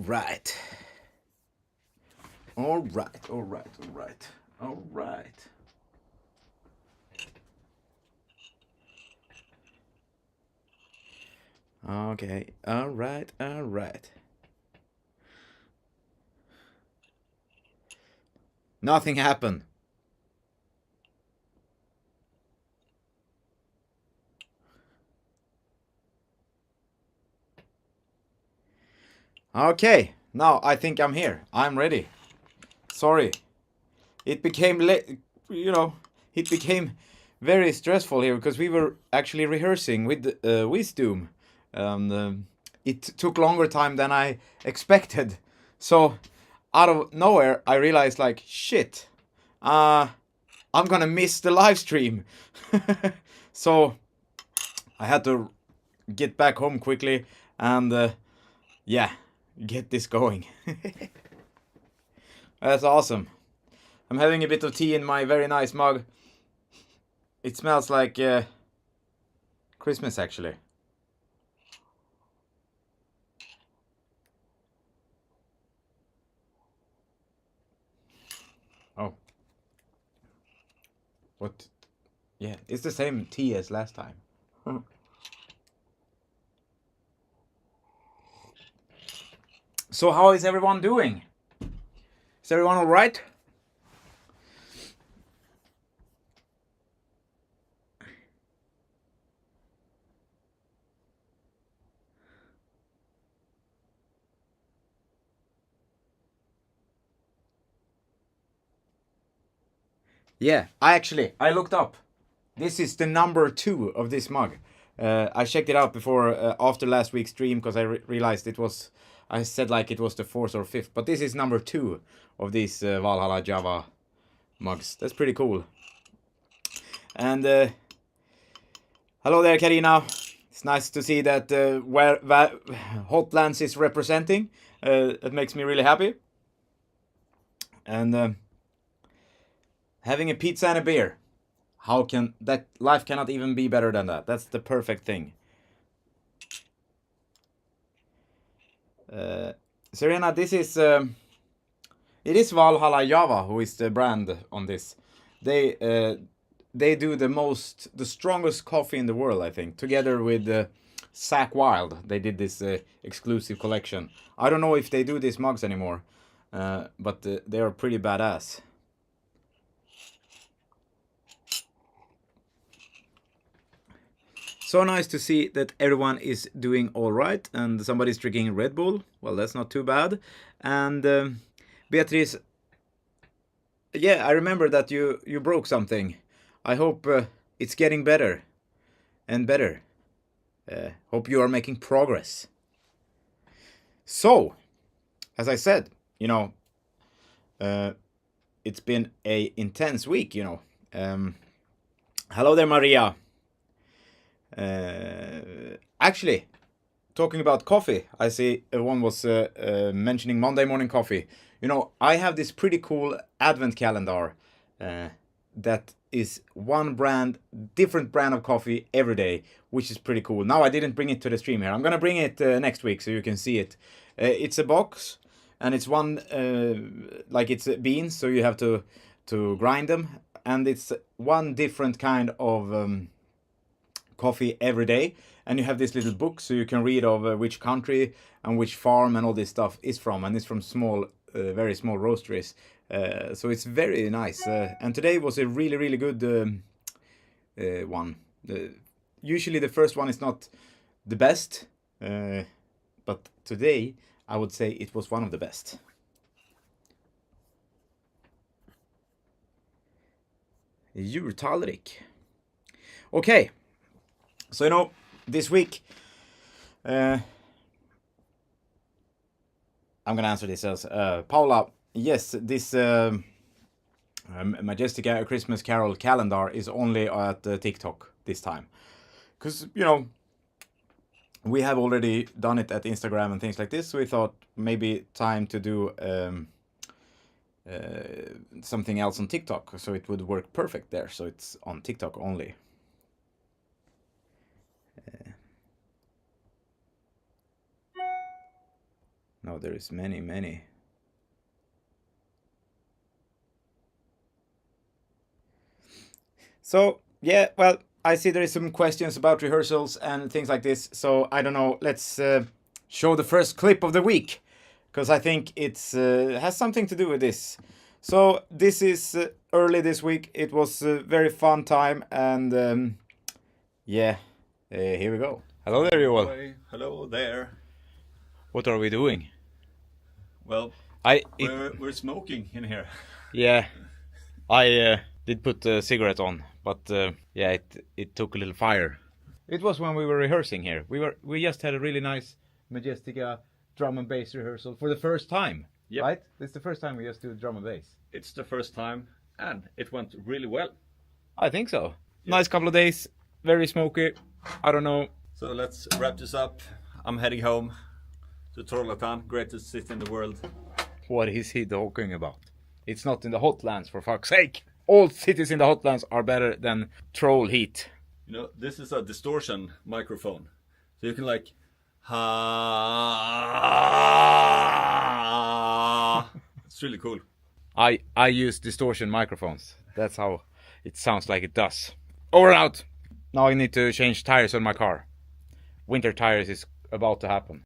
right. All right, all right, all right, all right. Okay, all right, all right. Nothing happened. Okay, now I think I'm here. I'm ready. Sorry. It became, you know, it became very stressful here because we were actually rehearsing with Wisdom. It took longer time than I expected. So, out of nowhere, I realized, like, shit, I'm gonna miss the live stream. So, I had to get back home quickly and, yeah, get this going. That's awesome. I'm having a bit of tea in my very nice mug. It smells like Christmas, actually. Oh, what? Yeah, it's the same tea as last time. So, how is everyone doing? Is everyone all right? Yeah, I looked up. This is the number 2 of this mug. I checked it out before after last week's stream because I realized it was. I said like it was the 4th or 5th, but this is number 2 of these Valhalla Java mugs. That's pretty cool. And hello there, Karina. It's nice to see that where Hotlands is representing. It makes me really happy. And having a pizza and a beer. How can that life cannot even be better than that? That's the perfect thing. Serena, this is it is Valhalla Java who is the brand on this. They they do the strongest coffee in the world, I think, together with Sack Wild. They did this exclusive collection. I don't know if they do these mugs anymore, but they are pretty badass. So nice to see that everyone is doing all right and somebody's drinking Red Bull. Well, that's not too bad. And Beatrice, yeah, I remember that you broke something. I hope it's getting better and better. Hope you are making progress. So, as I said, uh, it's been a intense week. Hello there, Maria. Actually, talking about coffee, I see one was mentioning Monday morning coffee. I have this pretty cool advent calendar that is different brand of coffee every day, which is pretty cool. Now I didn't bring it to the stream here. I'm gonna bring it next week so you can see it. It's a box, and it's one like it's beans, so you have to grind them, and it's one different kind of coffee every day, and you have this little book so you can read of which country and which farm and all this stuff is from, and it's from very small roasteries. So it's very nice. And today was a really, really good one. Usually the first one is not the best, but today I would say it was one of the best. Djurtallrik. Okay, so this week I'm gonna answer this as Paula. Yes, this Majestica Christmas Carol calendar is only at TikTok this time, because we have already done it at Instagram and things like this. So we thought maybe time to do something else on TikTok, so it would work perfect there. So it's on TikTok only. No, there is many, many. So, yeah, well, I see there is some questions about rehearsals and things like this. So, I don't know, let's show the first clip of the week. Because I think it's has something to do with this. So, this is early this week. It was a very fun time. And, yeah, here we go. Hello there, you all. Hello there. What are we doing? Well, we're smoking in here. Yeah, I did put a cigarette on, but yeah, it took a little fire. It was when we were rehearsing here. We just had a really nice Majestica drum and bass rehearsal for the first time. Yep. Right? It's the first time we just do drum and bass. It's the first time, and it went really well. I think so. Nice couple of days, very smoky. I don't know. So let's wrap this up. I'm heading home to Trollhättan, greatest city in the world. What is he talking about? It's not in the hotlands, for fuck's sake. All cities in the hotlands are better than Troll Heat. You know, this is a distortion microphone. So you can like, it's really cool. I use distortion microphones. That's how it sounds like it does. Over and out. Now I need to change tires on my car. Winter tires is about to happen.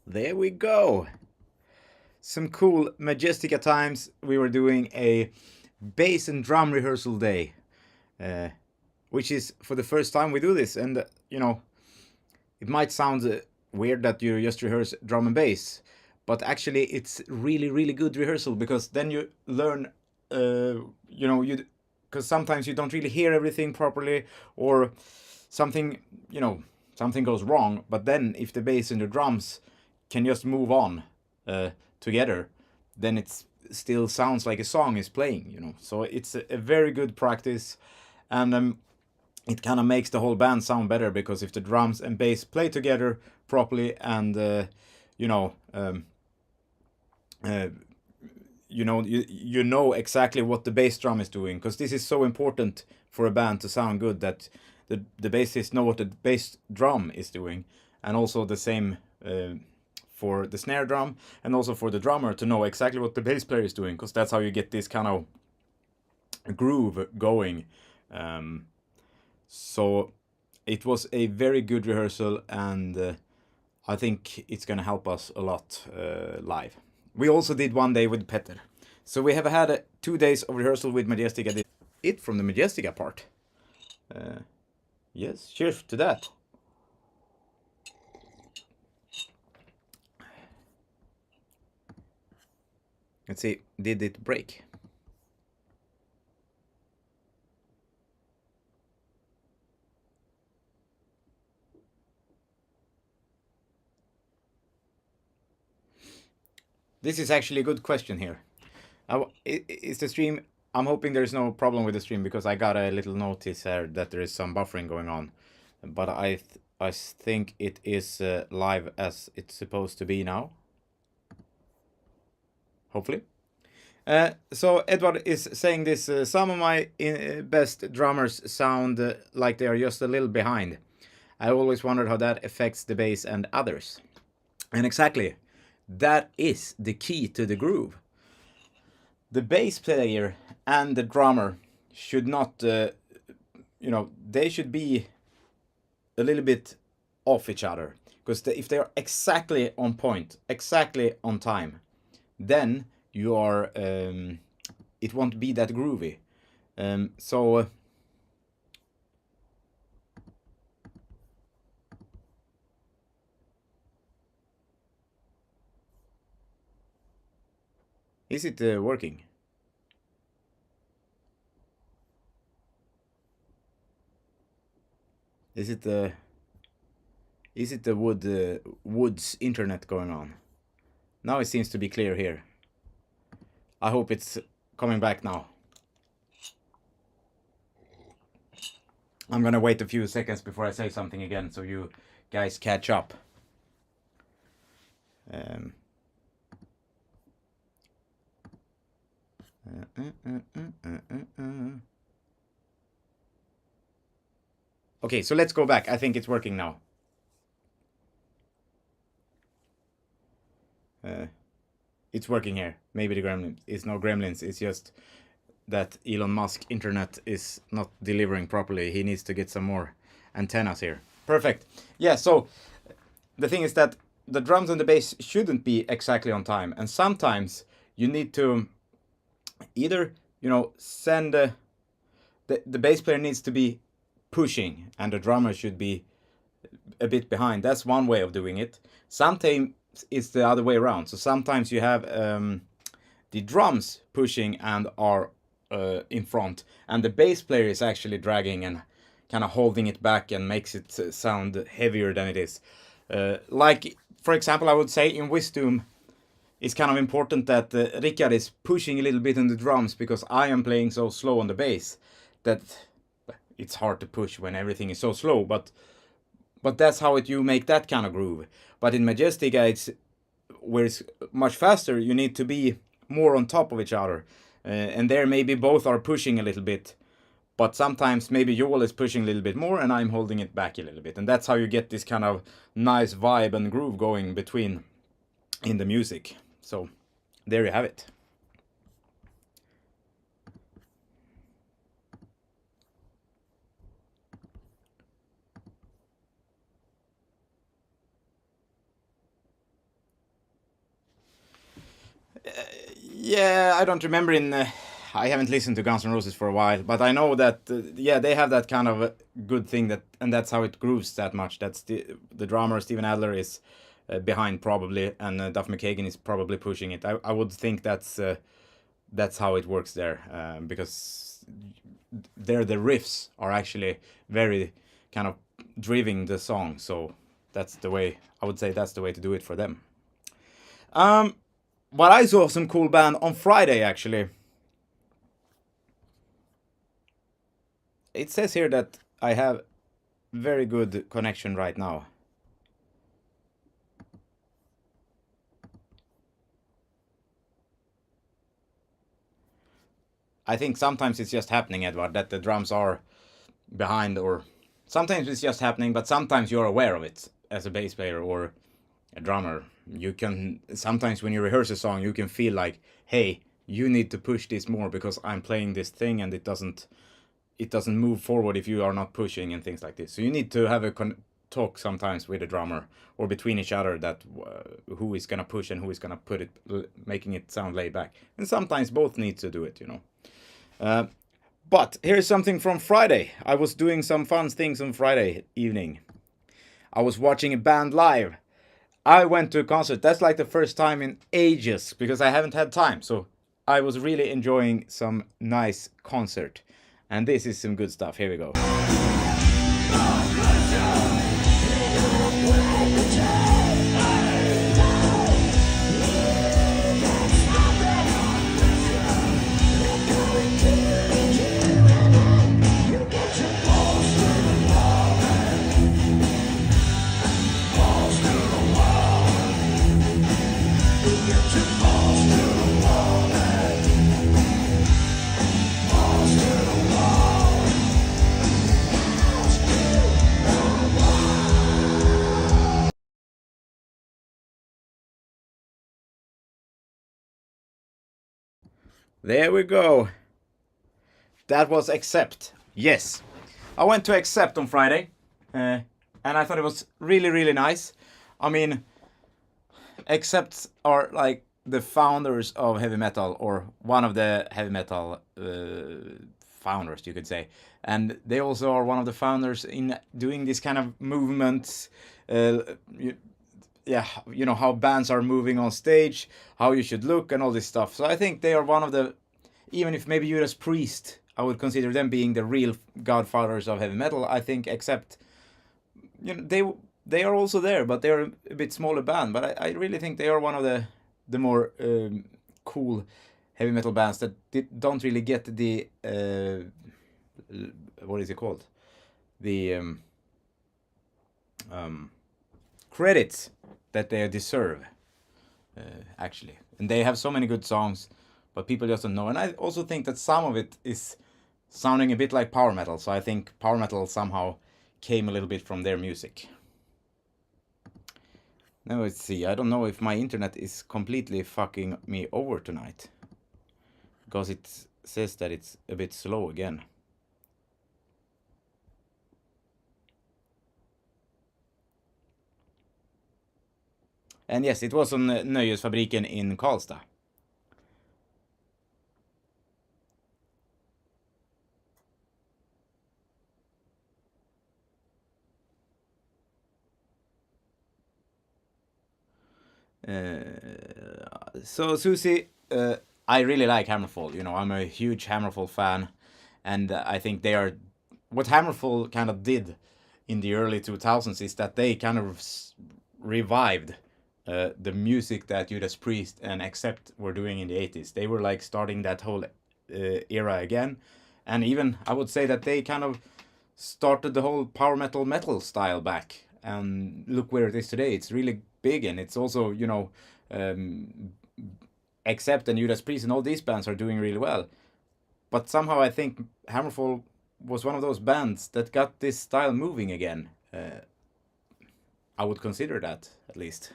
There we go. Some cool Majestica times. We were doing a bass and drum rehearsal day, which is for the first time we do this. And, you know, it might sound weird that you just rehearse drum and bass, but actually it's really, really good rehearsal, because then you learn, you know, because sometimes you don't really hear everything properly, or something, you know, something goes wrong. But then if the bass and the drums can just move on together, then it still sounds like a song is playing, you know. So it's a very good practice, and it kind of makes the whole band sound better, because if the drums and bass play together properly, and you know, you know exactly what the bass drum is doing, because this is so important for a band to sound good, that the bassist know what the bass drum is doing, and also the same for the snare drum, and also for the drummer to know exactly what the bass player is doing, because that's how you get this kind of groove going. So it was a very good rehearsal, and I think it's gonna help us a lot live. We also did one day with Petter. So we have had 2 days of rehearsal with Majestica. It from the Majestica part. Yes, cheers to that. Let's see, did it break? This is actually a good question here. Is the stream... I'm hoping there's no problem with the stream, because I got a little notice here that there is some buffering going on. But I think it is live as it's supposed to be now. Hopefully. So Edward is saying this, some of my best drummers sound like they are just a little behind. I always wondered how that affects the bass and others. And exactly, that is the key to the groove. The bass player and the drummer should not, you know, they should be a little bit off each other. Because if they are exactly on point, exactly on time, then you are, it won't be that groovy. So is it working? Is it the Woods internet going on? Now it seems to be clear here. I hope it's coming back now. I'm gonna wait a few seconds before I say something again, so you guys catch up. Okay, so let's go back. I think it's working now. It's working here. Maybe the gremlins. It's no gremlins. It's just that Elon Musk internet is not delivering properly. He needs to get some more antennas here. Perfect. Yeah, so the thing is that the drums and the bass shouldn't be exactly on time. And sometimes you need to either, send the bass player needs to be pushing and the drummer should be a bit behind. That's one way of doing it. Sometimes it's the other way around. So sometimes you have the drums pushing and are in front, and the bass player is actually dragging and kind of holding it back and makes it sound heavier than it is. Like, for example, I would say in Wisdom, it's kind of important that Rickard is pushing a little bit on the drums because I am playing so slow on the bass that it's hard to push when everything is so slow. But that's how you make that kind of groove. But in Majestica, where it's much faster, you need to be more on top of each other. And there maybe both are pushing a little bit. But sometimes maybe Joel is pushing a little bit more and I'm holding it back a little bit. And that's how you get this kind of nice vibe and groove going between in the music. So there you have it. Yeah, I don't remember I haven't listened to Guns N' Roses for a while, but I know that they have that kind of good thing and that's how it grooves that much. That's the drummer Steven Adler is behind probably, and Duff McKagan is probably pushing it. I would think that's how it works there, because there the riffs are actually very kind of driving the song. So that's the way I would say that's the way to do it for them. But I saw some cool band on Friday actually. It says here that I have very good connection right now. I think sometimes it's just happening, Edward, that the drums are behind, or sometimes it's just happening, but sometimes you're aware of it as a bass player or a drummer. You can sometimes when you rehearse a song, you can feel like, hey, you need to push this more because I'm playing this thing and it doesn't move forward if you are not pushing and things like this. So you need to have a talk sometimes with the drummer or between each other that who is gonna push and who is gonna put it, making it sound laid back. And sometimes both need to do it, But here's something from Friday. I was doing some fun things on Friday evening. I was watching a band live. I went to a concert. That's like the first time in ages because I haven't had time. So I was really enjoying some nice concert. And this is some good stuff. Here we go. There we go. That was Accept. Yes. I went to Accept on Friday. And I thought it was really, really nice. I mean, Accept are like the founders of heavy metal, or one of the heavy metal founders, you could say. And they also are one of the founders in doing this kind of movements. How bands are moving on stage, how you should look, and all this stuff. So I think they are one of the, even if maybe Judas Priest, I would consider them being the real godfathers of heavy metal. I think, except, they are also there, but they are a bit smaller band. But I really think they are one of the more cool heavy metal bands that don't really get the what is it called, the credits that they deserve, actually. And they have so many good songs, but people just don't know. And I also think that some of it is sounding a bit like power metal. So I think power metal somehow came a little bit from their music. Now let's see, I don't know if my internet is completely fucking me over tonight, because it says that it's a bit slow again. And yes, it was on Nöjesfabriken in Karlstad. So Susie, I really like Hammerfall. You know, I'm a huge Hammerfall fan, and I think they are what Hammerfall kind of did in the early 2000s is that they kind of revived the music that Judas Priest and Accept were doing in the 80s. They were like starting that whole era again, and even I would say that they kind of started the whole power metal style back. And look where it is today. It's really big, and it's also, you know, Accept and Judas Priest and all these bands are doing really well. But somehow I think Hammerfall was one of those bands that got this style moving again. I would consider that, at least.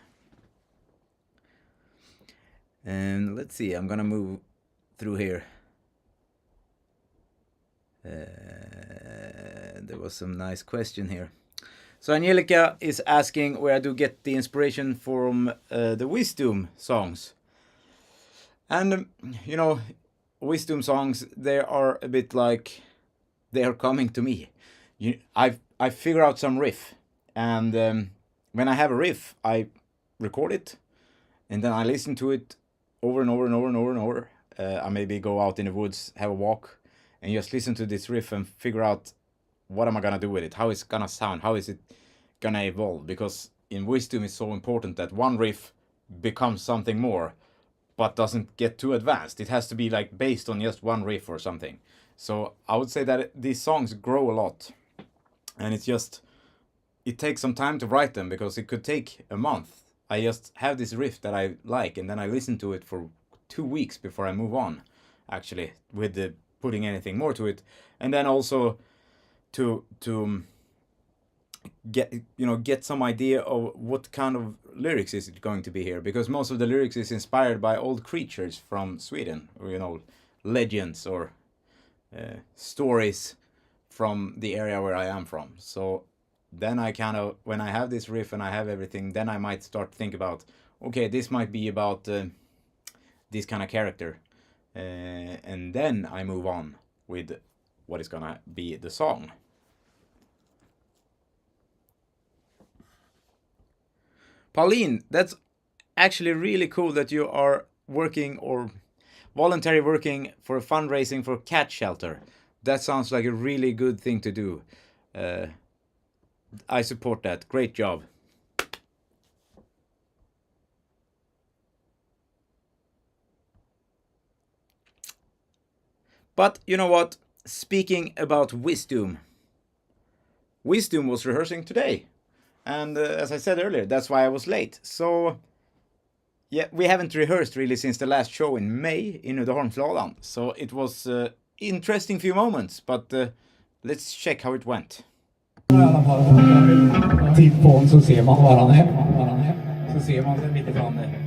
And let's see, I'm gonna move through here. There was some nice question here. So Angelica is asking where I do get the inspiration from the Wisdom songs. And, you know, Wisdom songs, they are a bit like, they are coming to me. I figure out some riff. And when I have a riff, I record it. And then I listen to it over and over and over and over and over. I maybe go out in the woods, have a walk, and just listen to this riff and figure out what am I gonna do with it? How is it gonna sound? How is it gonna evolve? Because in Wisdom it's so important that one riff becomes something more, but doesn't get too advanced. It has to be like based on just one riff or something. So I would say that these songs grow a lot, and it takes some time to write them, because it could take a month. I just have this riff that I like, and then I listen to it for 2 weeks before I move on, actually, with the putting anything more to it. And then also to get some idea of what kind of lyrics is it going to be here, because most of the lyrics is inspired by old creatures from Sweden, or, you know, legends or stories from the area where I am from. So then I kind of, when I have this riff and I have everything, then I might start to think about, okay, this might be about this kind of character, and then I move on with what is gonna be the song. Pauline, that's actually really cool that you are working or voluntary working for fundraising for cat shelter. That sounds like a really good thing to do. I support that. Great job. But you know what? Speaking about Wisdom was rehearsing today. And as I said earlier, that's why I was late. So, yeah, we haven't rehearsed really since the last show in May in Uddeholmslådan. So it was interesting few moments, but let's check how it went. Titt på honom så ser man var han är. Så ser man sen lite fram där.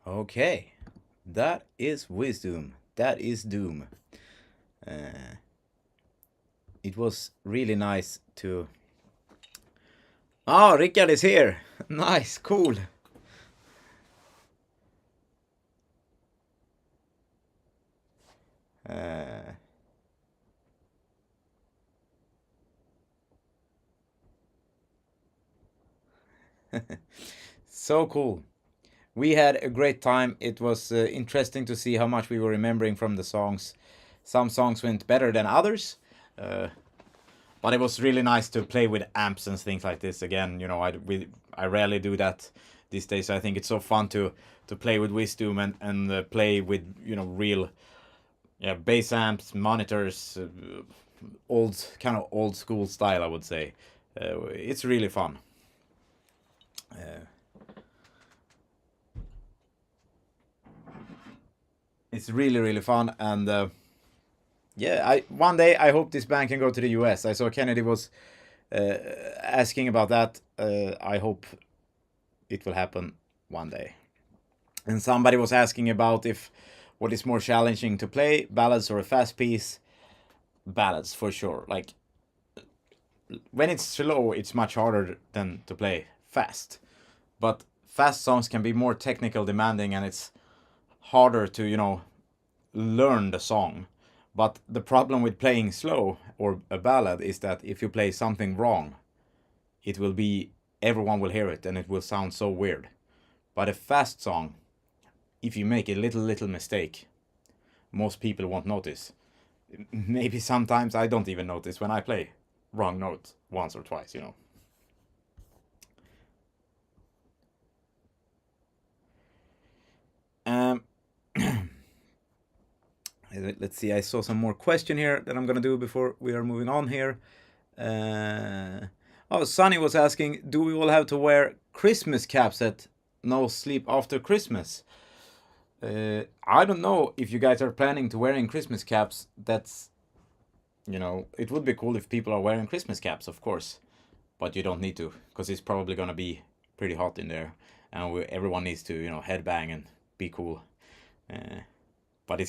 Okay, that is wisdom. That is doom. It was really nice to. Oh, Rickard is here. Nice, cool. Uh, so cool. We had a great time. It was interesting to see how much we were remembering from the songs. Some songs went better than others, but it was really nice to play with amps and things like this again. You know, I rarely do that these days. I think it's so fun to play with Wisdom and play with real bass amps, monitors, old school style. I would say it's really fun. It's really fun, and I one day I hope this band can go to the US. I saw Kennedy was asking about that. I hope it will happen one day. And somebody was asking about if what is more challenging to play, ballads or a fast piece. Ballads for sure. Like when it's slow, it's much harder than to play fast. But fast songs can be more technical demanding, and it's harder to learn the song. But the problem with playing slow or a ballad is that if you play something wrong, it will be everyone will hear it and it will sound so weird. But a fast song, if you make a little mistake, most people won't notice. Maybe sometimes I don't even notice when I play wrong note once or twice, Let's see, I saw some more question here that I'm gonna do before we are moving on here. Sonny was asking, do we all have to wear Christmas caps at No Sleep After Christmas? I don't know if you guys are planning to wearing Christmas caps. That's, it would be cool if people are wearing Christmas caps, of course. But you don't need to, because it's probably gonna be pretty hot in there. And everyone needs to, headbang and be cool. But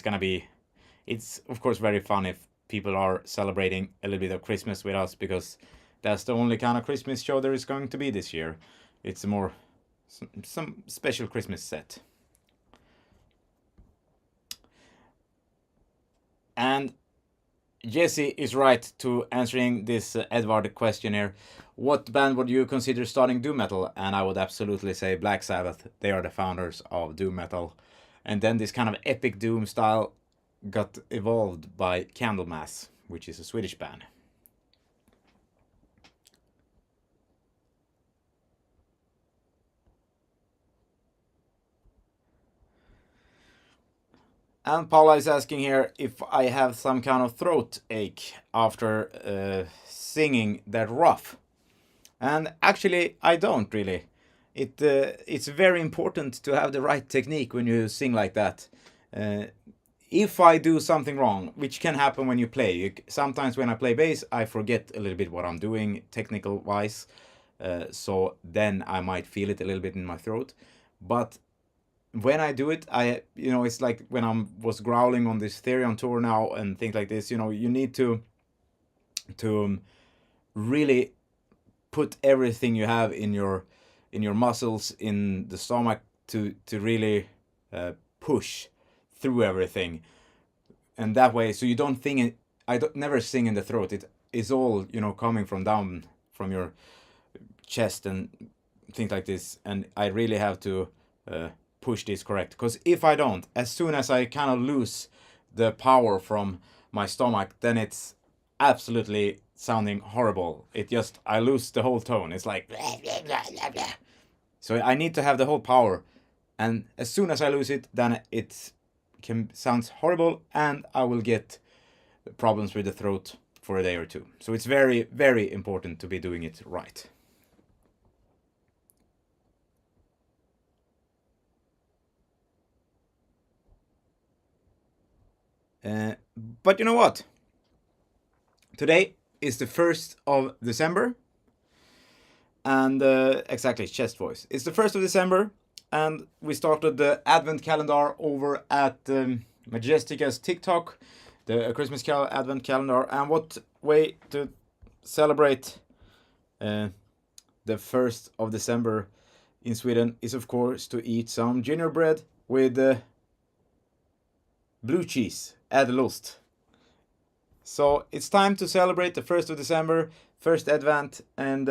it's of course very fun if people are celebrating a little bit of Christmas with us, because that's the only kind of Christmas show there is going to be this year. It's more some special Christmas set. And Jesse is right to answering this Edward question here. What band would you consider starting doom metal? And I would absolutely say Black Sabbath. They are the founders of doom metal. And then this kind of epic doom style got evolved by Candlemass, which is a Swedish band. And Paula is asking here if I have some kind of throat ache after singing that rough. And actually, I don't really. It's very important to have the right technique when you sing like that. If I do something wrong, which can happen when you play, sometimes when I play bass, I forget a little bit what I'm doing technical wise. So then I might feel it a little bit in my throat. But when I do it, it's like when I was growling on this Therion tour now and things like this. You need to really put everything you have in your muscles, in the stomach, to really push through everything, and that way, so you don't think it. Never sing in the throat. It is all coming from down from your chest and things like this, and I really have to push this correct, because if I don't, as soon as I kind of lose the power from my stomach, then it's absolutely sounding horrible. I lose the whole tone. It's like so I need to have the whole power, and as soon as I lose it, then it sounds horrible, and I will get problems with the throat for a day or two. So it's very important to be doing it right. But you know what? Today is the 1st of December. And exactly, chest voice. It's the 1st of December. and we started the Advent calendar over at Majestica's TikTok, the Christmas Advent calendar. And what way to celebrate the 1st of December in Sweden is, of course, to eat some gingerbread with blue cheese, ädelost. So it's time to celebrate the 1st of December, first Advent, and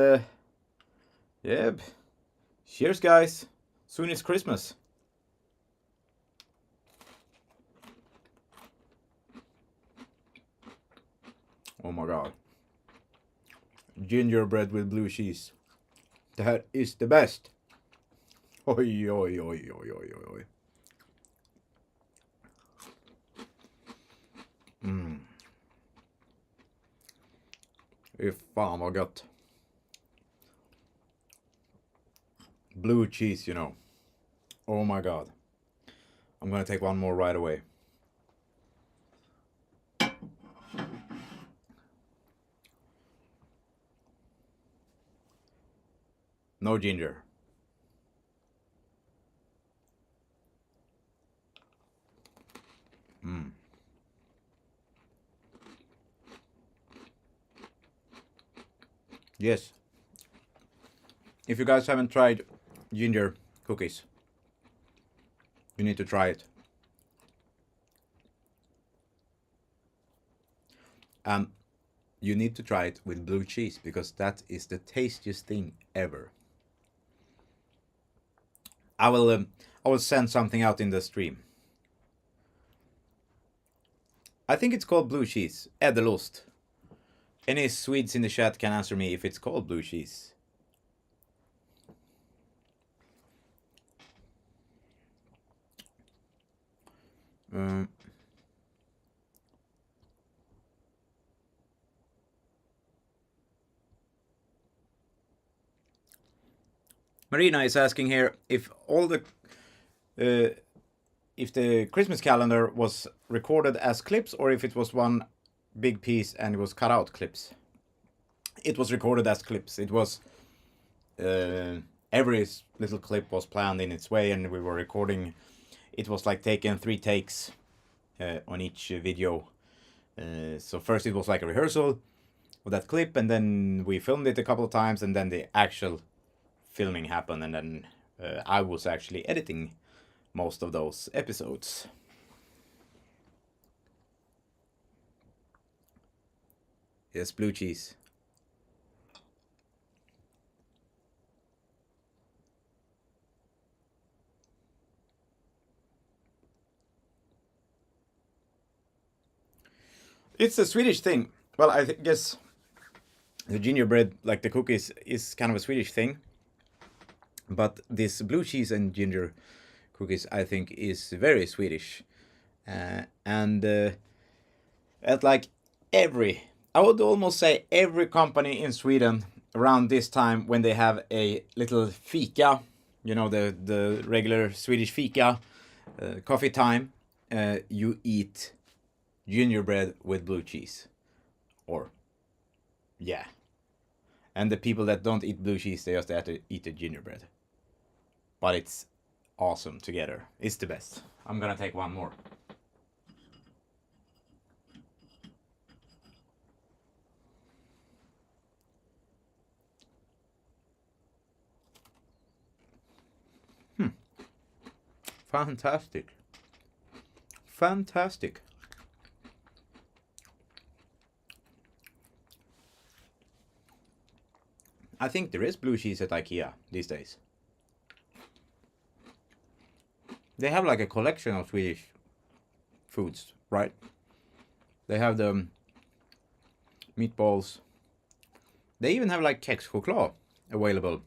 yeah, cheers, guys. Soon it's Christmas. Oh my god. Gingerbread with blue cheese. That is the best. Oj, oj, oj, oj, oj, oj, oj. Fy fan vad gott. Blue cheese, you know. Oh my god. I'm gonna take one more right away. No ginger. Yes. If you guys haven't tried ginger cookies, you need to try it. You need to try it with blue cheese because that is the tastiest thing ever. I will send something out in the stream. I think it's called blue cheese, ädelost. Any Swedes in the chat can answer me if it's called blue cheese. Marina is asking here if if the Christmas calendar was recorded as clips or if it was one big piece and it was cut out clips. It was recorded as clips. It was every little clip was planned in its way, and we were recording. It was like taking 3 takes on each video. So first it was like a rehearsal of that clip, and then we filmed it a couple of times, and then the actual filming happened, and then I was actually editing most of those episodes. Yes, blue cheese. It's a Swedish thing. Well, I guess the gingerbread, like the cookies, is kind of a Swedish thing. But this blue cheese and ginger cookies, I think, is very Swedish. And at like I would almost say every company in Sweden around this time when they have a little fika, you know, the regular Swedish fika, coffee time, you eat gingerbread with blue cheese. Or, yeah. And the people that don't eat blue cheese, they just have to eat the gingerbread. But it's awesome together. It's the best. I'm gonna take one more. Fantastic. Fantastic. I think there is blue cheese at IKEA these days. They have like a collection of Swedish foods, right? They have the meatballs. They even have like kexchoklad available.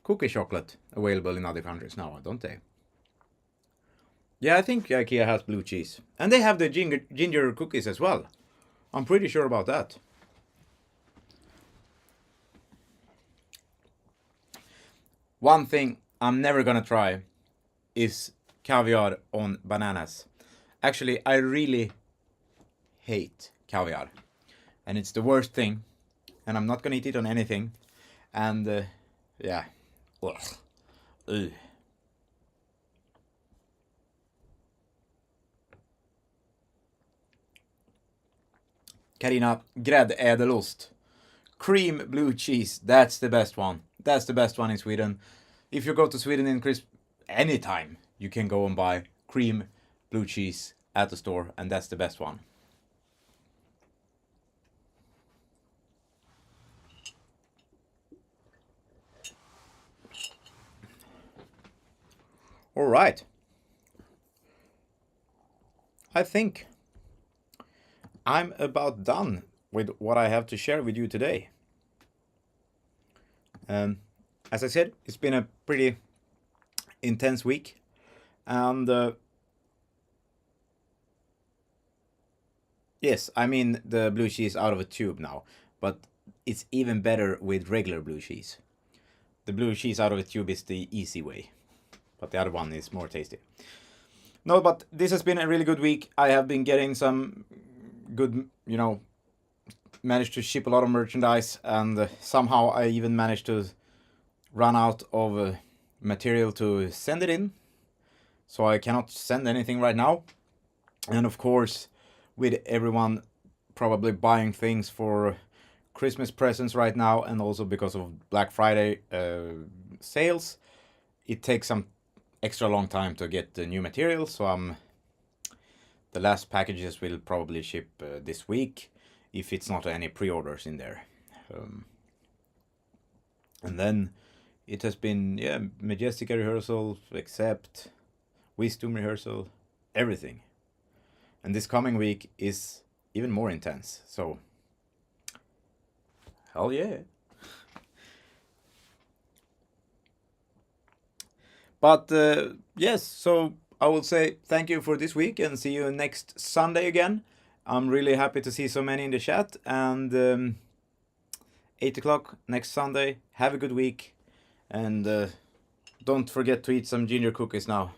Cookie chocolate available in other countries now, don't they? Yeah, I think IKEA has blue cheese. And they have the ginger cookies as well. I'm pretty sure about that. One thing I'm never gonna try is caviar on bananas. Actually, I really hate caviar. And it's the worst thing. And I'm not gonna eat it on anything. And yeah. Ugh. Ugh. Carina, gräddädelost. Cream blue cheese, that's the best one. That's the best one in Sweden. If you go to Sweden in anytime, you can go and buy cream blue cheese at the store, and that's the best one. All right. I think I'm about done with what I have to share with you today. As I said, it's been a pretty intense week, and yes, I mean the blue cheese out of a tube now, but it's even better with regular blue cheese. The blue cheese out of a tube is the easy way, but the other one is more tasty. No, but this has been a really good week. I have been getting some good, managed to ship a lot of merchandise, and somehow I even managed to run out of material to send it in. So I cannot send anything right now. And of course, with everyone probably buying things for Christmas presents right now, and also because of Black Friday sales, it takes some extra long time to get the new material. So the last packages will probably ship this week, if it's not any pre-orders in there. And then it has been, Majestica rehearsal, Accept, Wisdom rehearsal, everything. And this coming week is even more intense. So, hell yeah. But yes, so I will say thank you for this week and see you next Sunday again. I'm really happy to see so many in the chat. And 8 o'clock next Sunday. Have a good week. And don't forget to eat some ginger cookies now.